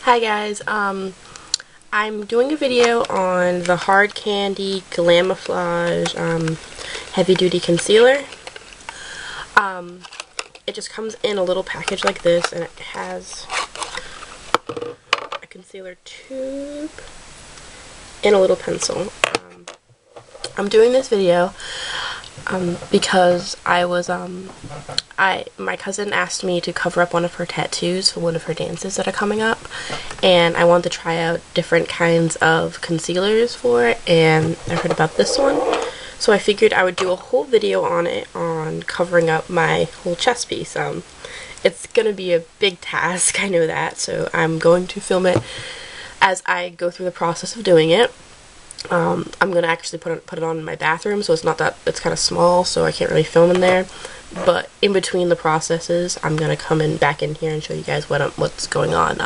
Hi guys, I'm doing a video on the Hard Candy Glamoflauge Heavy Duty Concealer. It just comes in a little package like this, and it has a concealer tube and a little pencil. I'm doing this video because my cousin asked me to cover up one of her tattoos for one of her dances that are coming up, and I wanted to try out different kinds of concealers for it, and I heard about this one, so I figured I would do a whole video on it, on covering up my whole chest piece. It's gonna be a big task, I know that, so I'm going to film it as I go through the process of doing it. I'm gonna actually put it on in my bathroom, so it's not that, it's kind of small, so I can't really film in there. But in between the processes, I'm gonna come back in here and show you guys what's going on.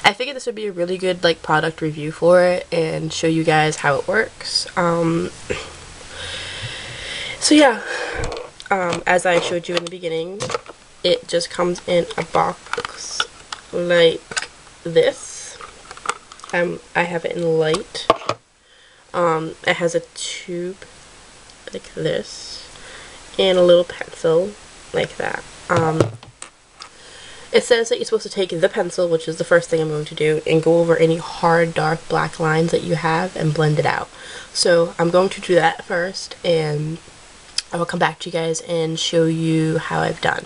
I figured this would be a really good product review for it and show you guys how it works. So yeah, as I showed you in the beginning, it just comes in a box like this. I have it in light. It has a tube like this and a little pencil like that. It says that you're supposed to take the pencil, which is the first thing I'm going to do, and go over any hard dark black lines that you have and blend it out. So I'm going to do that first, and I will come back to you guys and show you how I've done.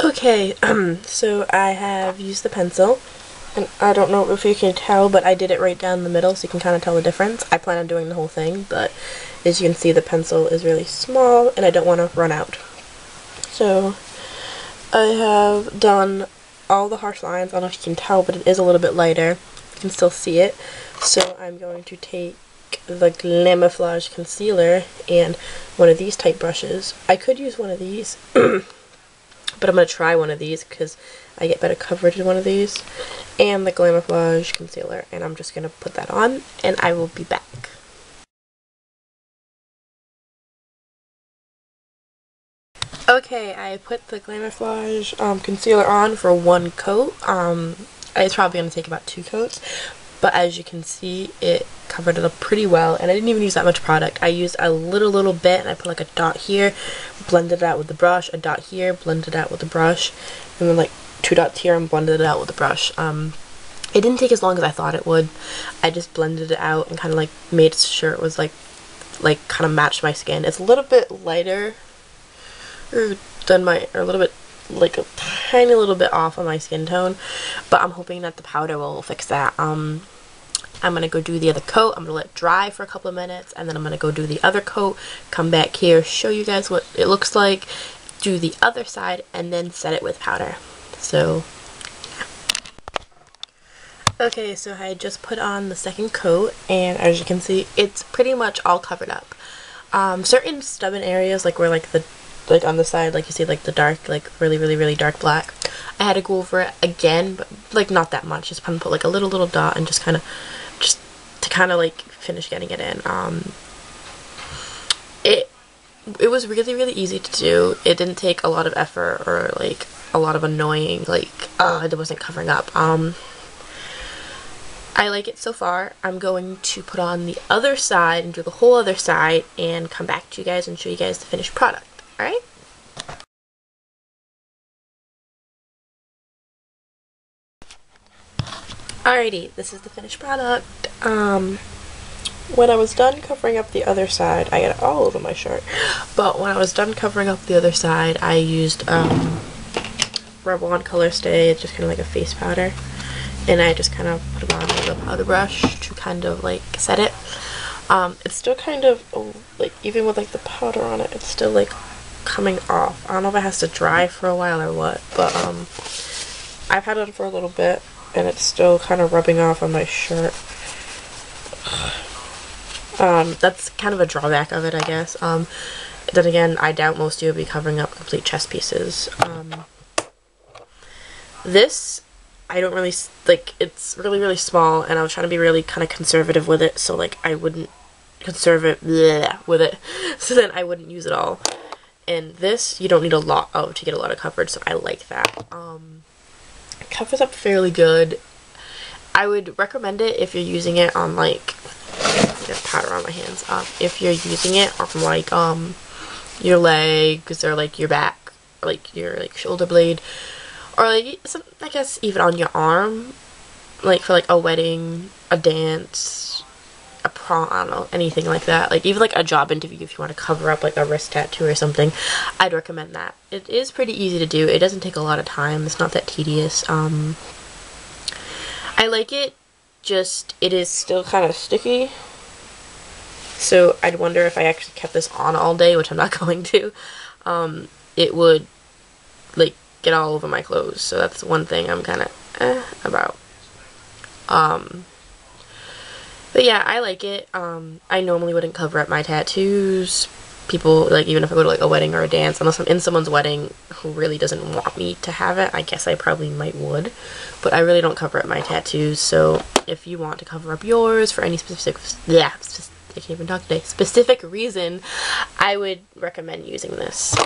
Okay, so I have used the pencil, and I don't know if you can tell, but I did it right down the middle, so you can kind of tell the difference. I plan on doing the whole thing, but as you can see, the pencil is really small, and I don't want to run out. So I have done all the harsh lines. I don't know if you can tell, but it is a little bit lighter. You can still see it. So I'm going to take the Glamoflauge concealer and one of these type brushes. I could use one of these, but I'm going to try one of these because I get better coverage in one of these, and the Glamoflauge concealer, and I'm just going to put that on, and I will be back. Okay, I put the Glamoflauge concealer on for one coat. It's probably going to take about 2 coats, but as you can see, it covered it up pretty well, and I didn't even use that much product. I used a little bit, and I put like a dot here, blended it out with the brush, a dot here, blended it out with the brush, and then 2 dots here and blended it out with the brush. It didn't take as long as I thought it would. I just blended it out and kind of made sure it was kind of matched my skin. It's a little bit lighter than a little bit, a tiny little bit off on my skin tone, but I'm hoping that the powder will fix that. I'm gonna go do the other coat. I'm gonna let it dry for a couple of minutes, and then I'm gonna go do the other coat, come back here, show you guys what it looks like, do the other side, and then set it with powder. So okay, so I just put on the second coat, and as you can see, it's pretty much all covered up. Certain stubborn areas, where on the side, you see the dark, really dark black, I had to go over it again, but not that much. Just put a little dot and just to finish getting it in. It was really easy to do. It didn't take a lot of effort or a lot of annoying it wasn't covering up. I like it so far. I'm going to put on the other side and do the whole other side and come back to you guys and show you guys the finished product. Alright? Alrighty, this is the finished product. When I was done covering up the other side, I got it all over my shirt, but when I was done covering up the other side, I used Revlon Color Stay. It's just kind of like a face powder, and I just kind of put it on with a powder brush to kind of set it. It's still kind of even with the powder on it, it's still coming off. I don't know if it has to dry for a while or what, but I've had it on for a little bit, and it's still kind of rubbing off on my shirt. That's kind of a drawback of it, I guess. Then again, I doubt most of you will be covering up complete chest pieces. This, I don't really, it's really small, and I was trying to be really kind of conservative with it, so I wouldn't with it, so then I wouldn't use it all. And this, you don't need a lot of to get a lot of coverage, so I like that. It covers up fairly good. I would recommend it if you're using it on like, get powder on my hands. If you're using it on like your legs or like your back, or like your like shoulder blade, or like some, I guess even on your arm, like for like a wedding, a dance, a prom, I don't know, anything like that. Like even like a job interview, if you want to cover up like a wrist tattoo or something, I'd recommend that. It is pretty easy to do. It doesn't take a lot of time. It's not that tedious. I like it, just it is still kind of sticky. So I'd wonder if I actually kept this on all day, which I'm not going to. It would like get all over my clothes. So that's one thing I'm kind of about. But yeah, I like it. I normally wouldn't cover up my tattoos. People, like, even if I go to like a wedding or a dance, unless I'm in someone's wedding who really doesn't want me to have it, I guess I probably might would. But I really don't cover up my tattoos, so if you want to cover up yours for any specific, I can't even talk today, specific reason, I would recommend using this.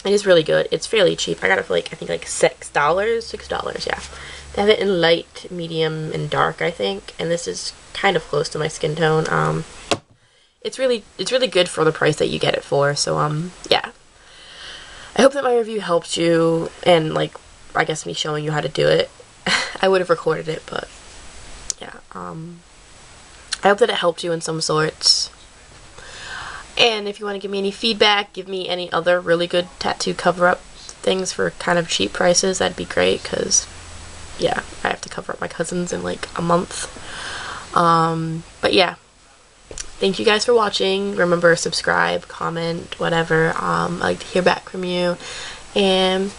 It is really good. It's fairly cheap. I got it for like, I think like $6, yeah. They have it in light, medium, and dark, I think, and this is kind of close to my skin tone. It's really good for the price that you get it for, so yeah. I hope that my review helped you, and like, I guess me showing you how to do it. I would have recorded it, but yeah. I hope that it helped you in some sorts. And if you want to give me any feedback, give me any other really good tattoo cover-up things for kind of cheap prices, that'd be great, because yeah, I have to cover up my cousins in like a month. But yeah. Thank you guys for watching. Remember, subscribe, comment, whatever. I'd like to hear back from you. And